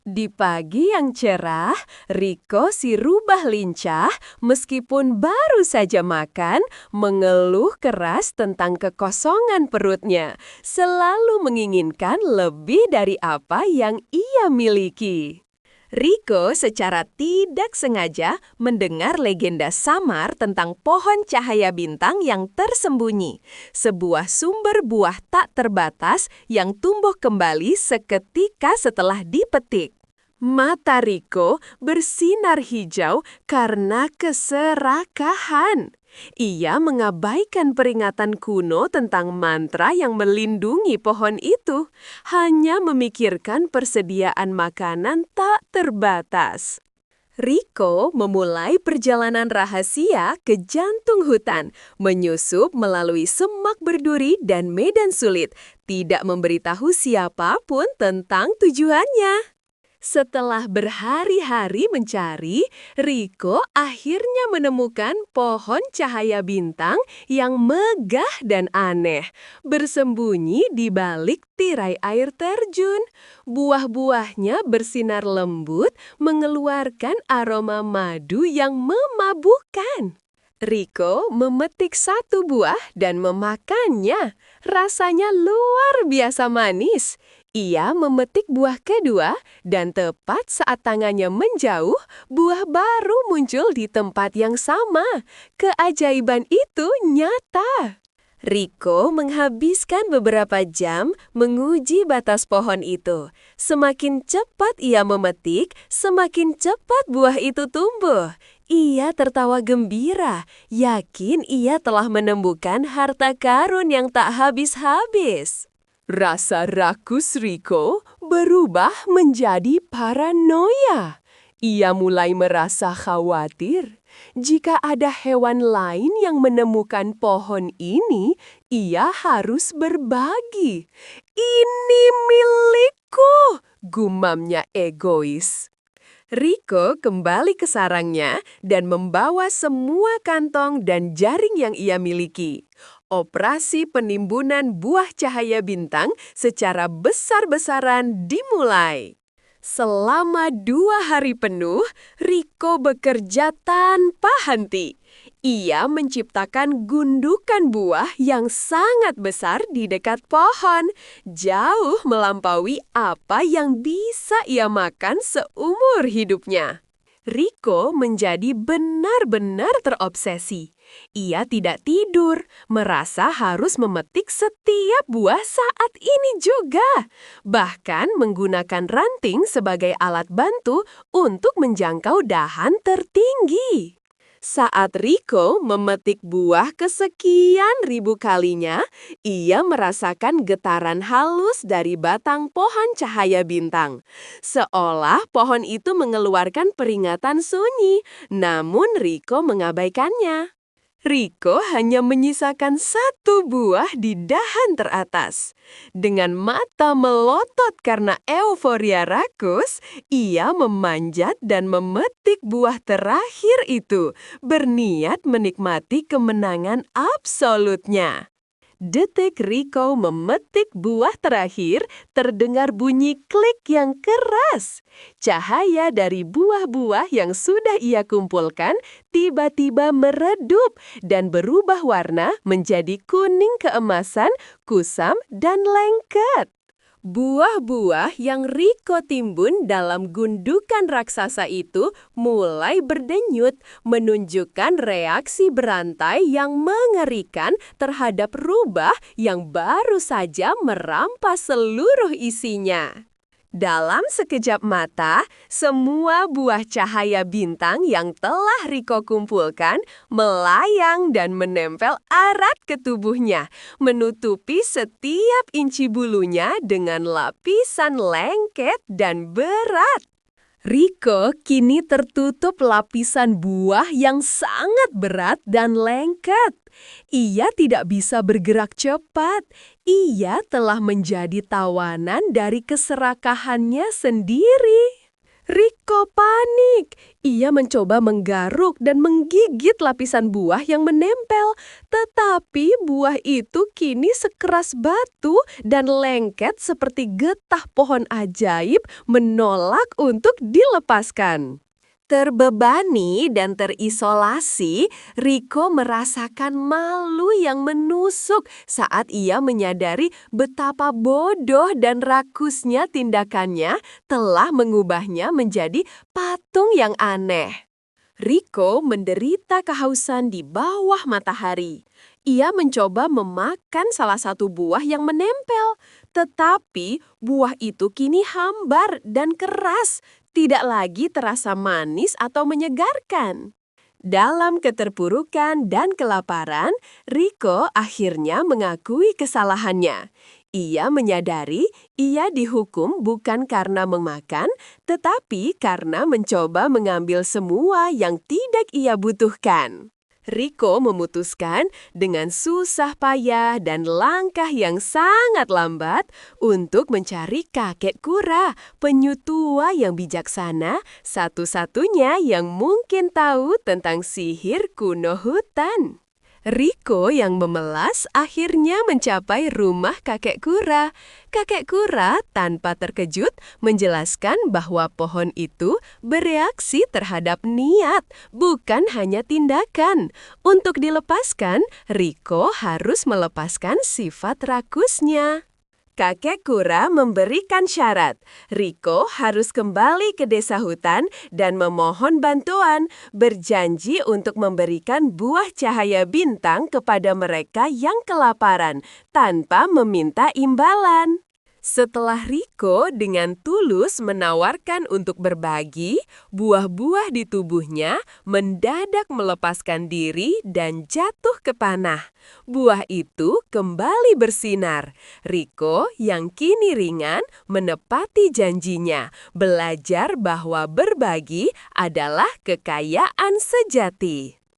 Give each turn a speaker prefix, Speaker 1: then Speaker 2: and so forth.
Speaker 1: Di pagi yang cerah, Riko si rubah lincah, meskipun baru saja makan, mengeluh keras tentang kekosongan perutnya, selalu menginginkan lebih dari apa yang ia miliki. Riko secara tidak sengaja mendengar legenda samar tentang pohon cahaya bintang yang tersembunyi, sebuah sumber buah tak terbatas yang tumbuh kembali seketika setelah dipetik. Mata Riko bersinar hijau karena keserakahan. Ia mengabaikan peringatan kuno tentang mantra yang melindungi pohon itu, hanya memikirkan persediaan makanan tak terbatas. Riko memulai perjalanan rahasia ke jantung hutan, menyusup melalui semak berduri dan medan sulit, tidak memberitahu siapapun tentang tujuannya. Setelah berhari-hari mencari, Riko akhirnya menemukan pohon cahaya bintang yang megah dan aneh, bersembunyi di balik tirai air terjun. Buah-buahnya bersinar lembut, mengeluarkan aroma madu yang memabukkan. Riko memetik satu buah dan memakannya. Rasanya luar biasa manis. Ia memetik buah kedua, dan tepat saat tangannya menjauh, buah baru muncul di tempat yang sama. Keajaiban itu nyata. Riko menghabiskan beberapa jam menguji batas pohon itu. Semakin cepat ia memetik, semakin cepat buah itu tumbuh. Ia tertawa gembira, yakin ia telah menemukan harta karun yang tak habis-habis. Rasa rakus Riko berubah menjadi paranoia. Ia mulai merasa khawatir. Jika ada hewan lain yang menemukan pohon ini, ia harus berbagi. "Ini milikku," gumamnya egois. Riko kembali ke sarangnya dan membawa semua kantong dan jaring yang ia miliki. Operasi penimbunan buah cahaya bintang secara besar-besaran dimulai. Selama 2 hari penuh, Riko bekerja tanpa henti. Ia menciptakan gundukan buah yang sangat besar di dekat pohon, jauh melampaui apa yang bisa ia makan seumur hidupnya. Riko menjadi benar-benar terobsesi. Ia tidak tidur, merasa harus memetik setiap buah saat ini juga. Bahkan menggunakan ranting sebagai alat bantu untuk menjangkau dahan tertinggi. Saat Riko memetik buah kesekian ribu kalinya, ia merasakan getaran halus dari batang pohon cahaya bintang. Seolah pohon itu mengeluarkan peringatan sunyi, namun Riko mengabaikannya. Riko hanya menyisakan satu buah di dahan teratas. Dengan mata melotot karena euforia rakus, ia memanjat dan memetik buah terakhir itu, berniat menikmati kemenangan absolutnya. Detik Riko memetik buah terakhir, terdengar bunyi klik yang keras. Cahaya dari buah-buah yang sudah ia kumpulkan tiba-tiba meredup dan berubah warna menjadi kuning keemasan, kusam, dan lengket. Buah-buah yang Riko timbun dalam gundukan raksasa itu mulai berdenyut, menunjukkan reaksi berantai yang mengerikan terhadap rubah yang baru saja merampas seluruh isinya. Dalam sekejap mata, semua buah cahaya bintang yang telah Riko kumpulkan melayang dan menempel erat ke tubuhnya, menutupi setiap inci bulunya dengan lapisan lengket dan berat. Riko kini tertutup lapisan buah yang sangat berat dan lengket. Ia tidak bisa bergerak cepat. Ia telah menjadi tawanan dari keserakahannya sendiri. Riko panik. Ia mencoba menggaruk dan menggigit lapisan buah yang menempel. Tetapi buah itu kini sekeras batu dan lengket seperti getah pohon ajaib menolak untuk dilepaskan. Terbebani dan terisolasi, Riko merasakan malu yang menusuk saat ia menyadari betapa bodoh dan rakusnya tindakannya telah mengubahnya menjadi patung yang aneh. Riko menderita kehausan di bawah matahari. Ia mencoba memakan salah satu buah yang menempel, tetapi buah itu kini hambar dan keras, tidak lagi terasa manis atau menyegarkan. Dalam keterpurukan dan kelaparan, Riko akhirnya mengakui kesalahannya. Ia menyadari ia dihukum bukan karena memakan, tetapi karena mencoba mengambil semua yang tidak ia butuhkan. Riko memutuskan dengan susah payah dan langkah yang sangat lambat untuk mencari kakek kura, penyu tua yang bijaksana, satu-satunya yang mungkin tahu tentang sihir kuno hutan. Riko yang memelas akhirnya mencapai rumah kakek kura. Kakek kura tanpa terkejut menjelaskan bahwa pohon itu bereaksi terhadap niat, bukan hanya tindakan. Untuk dilepaskan, Riko harus melepaskan sifat rakusnya. Kakek kura memberikan syarat. Riko harus kembali ke desa hutan dan memohon bantuan, berjanji untuk memberikan buah cahaya bintang kepada mereka yang kelaparan, tanpa meminta imbalan. Setelah Riko dengan tulus menawarkan untuk berbagi, buah-buah di tubuhnya mendadak melepaskan diri dan jatuh ke panah. Buah itu kembali bersinar. Riko yang kini ringan menepati janjinya, belajar bahwa berbagi adalah kekayaan sejati.